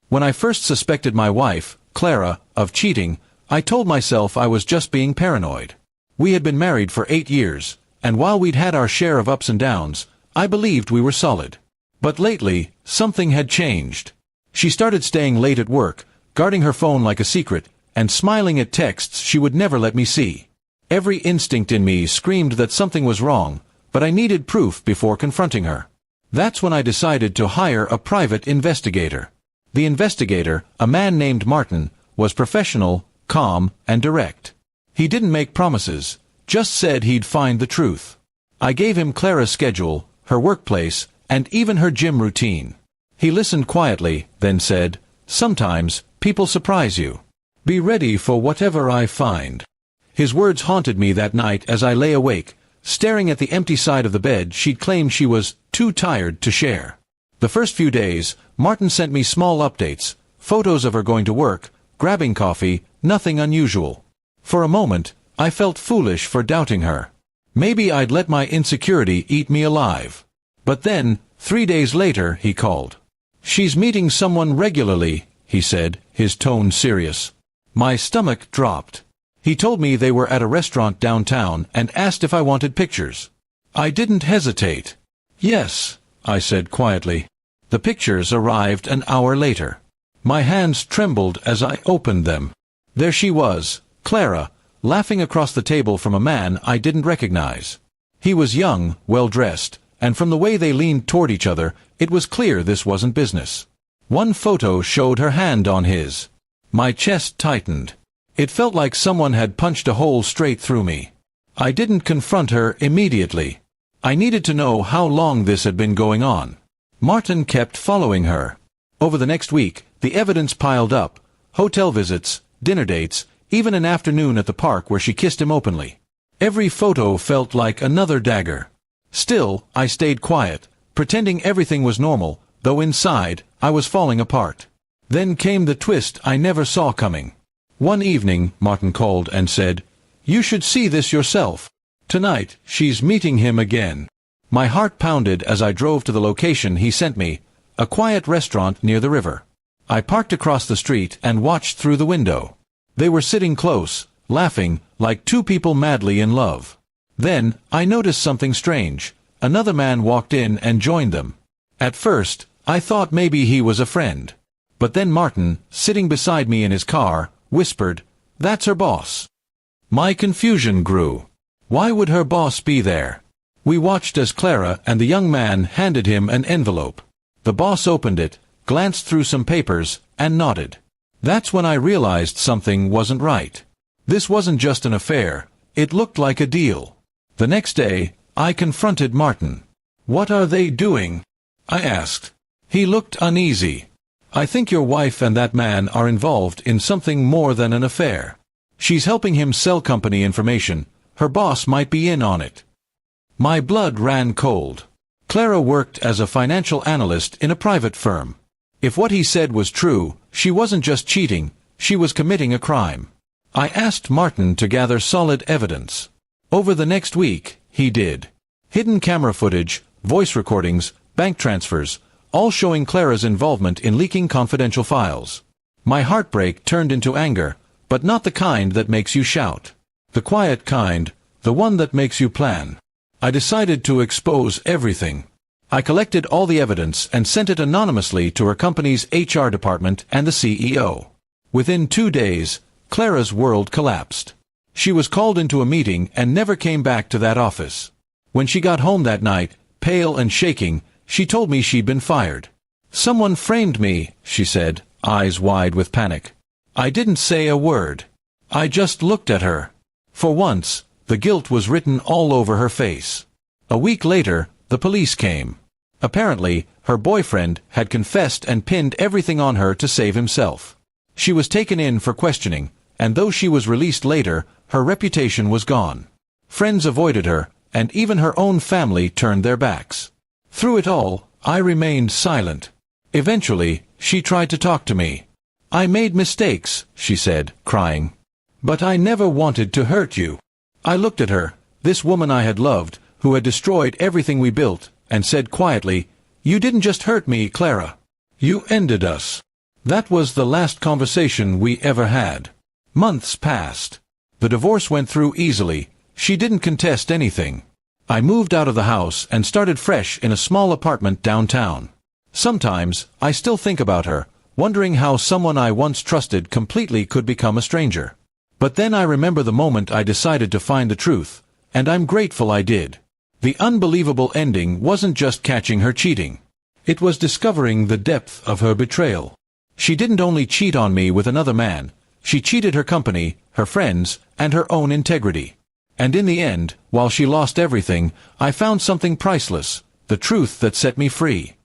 When I first suspected my wife, Clara, of cheating, I told myself I was just being paranoid. We had been married for 8 years, and while we'd had our share of ups and downs, I believed we were solid. But lately, something had changed. She started staying late at work, guarding her phone like a secret, and smiling at texts she would never let me see. Every instinct in me screamed that something was wrong, but I needed proof before confronting her. That's when I decided to hire a private investigator. The investigator, a man named Martin, was professional, calm, and direct. He didn't make promises, just said he'd find the truth. I gave him Clara's schedule, her workplace, and even her gym routine. He listened quietly, then said, "Sometimes, people surprise you. Be ready for whatever I find." His words haunted me that night as I lay awake, staring at the empty side of the bed she'd claimed she was too tired to share. The first few days, Martin sent me small updates, photos of her going to work, grabbing coffee, nothing unusual. For a moment, I felt foolish for doubting her. Maybe I'd let my insecurity eat me alive. But then, 3 days later, he called. "She's meeting someone regularly," he said, his tone serious. My stomach dropped. He told me they were at a restaurant downtown and asked if I wanted pictures. I didn't hesitate. "Yes," I said quietly. The pictures arrived an hour later. My hands trembled as I opened them. There she was, Clara, laughing across the table from a man I didn't recognize. He was young, well-dressed, and from the way they leaned toward each other, it was clear this wasn't business. One photo showed her hand on his. My chest tightened. It felt like someone had punched a hole straight through me. I didn't confront her immediately. I needed to know how long this had been going on. Martin kept following her. Over the next week, the evidence piled up. Hotel visits, dinner dates, even an afternoon at the park where she kissed him openly. Every photo felt like another dagger. Still, I stayed quiet, pretending everything was normal, though inside, I was falling apart. Then came the twist I never saw coming. One evening, Martin called and said, "You should see this yourself. Tonight, she's meeting him again." My heart pounded as I drove to the location he sent me, a quiet restaurant near the river. I parked across the street and watched through the window. They were sitting close, laughing, like two people madly in love. Then, I noticed something strange. Another man walked in and joined them. At first, I thought maybe he was a friend. But then Martin, sitting beside me in his car, whispered, "That's her boss." My confusion grew. Why would her boss be there? We watched as Clara and the young man handed him an envelope. The boss opened it, glanced through some papers, and nodded. That's when I realized something wasn't right. This wasn't just an affair, it looked like a deal. The next day, I confronted Martin. "What are they doing?" I asked. He looked uneasy. "I think your wife and that man are involved in something more than an affair. She's helping him sell company information. Her boss might be in on it." My blood ran cold. Clara worked as a financial analyst in a private firm. If what he said was true, she wasn't just cheating, she was committing a crime. I asked Martin to gather solid evidence. Over the next week, he did. Hidden camera footage, voice recordings, bank transfers, all showing Clara's involvement in leaking confidential files. My heartbreak turned into anger, but not the kind that makes you shout. The quiet kind, the one that makes you plan. I decided to expose everything. I collected all the evidence and sent it anonymously to her company's HR department and the CEO. Within 2 days, Clara's world collapsed. She was called into a meeting and never came back to that office. When she got home that night, pale and shaking, she told me she'd been fired. "Someone framed me," she said, eyes wide with panic. I didn't say a word. I just looked at her. For once, the guilt was written all over her face. A week later, the police came. Apparently, her boyfriend had confessed and pinned everything on her to save himself. She was taken in for questioning, and though she was released later, her reputation was gone. Friends avoided her, and even her own family turned their backs. Through it all, I remained silent. Eventually, she tried to talk to me. "I made mistakes," she said, crying. "But I never wanted to hurt you." I looked at her, this woman I had loved, who had destroyed everything we built, and said quietly, "You didn't just hurt me, Clara. You ended us." That was the last conversation we ever had. Months passed. The divorce went through easily. She didn't contest anything. I moved out of the house and started fresh in a small apartment downtown. Sometimes, I still think about her, wondering how someone I once trusted completely could become a stranger. But then I remember the moment I decided to find the truth, and I'm grateful I did. The unbelievable ending wasn't just catching her cheating. It was discovering the depth of her betrayal. She didn't only cheat on me with another man, she cheated her company, her friends, and her own integrity. And in the end, while she lost everything, I found something priceless, the truth that set me free.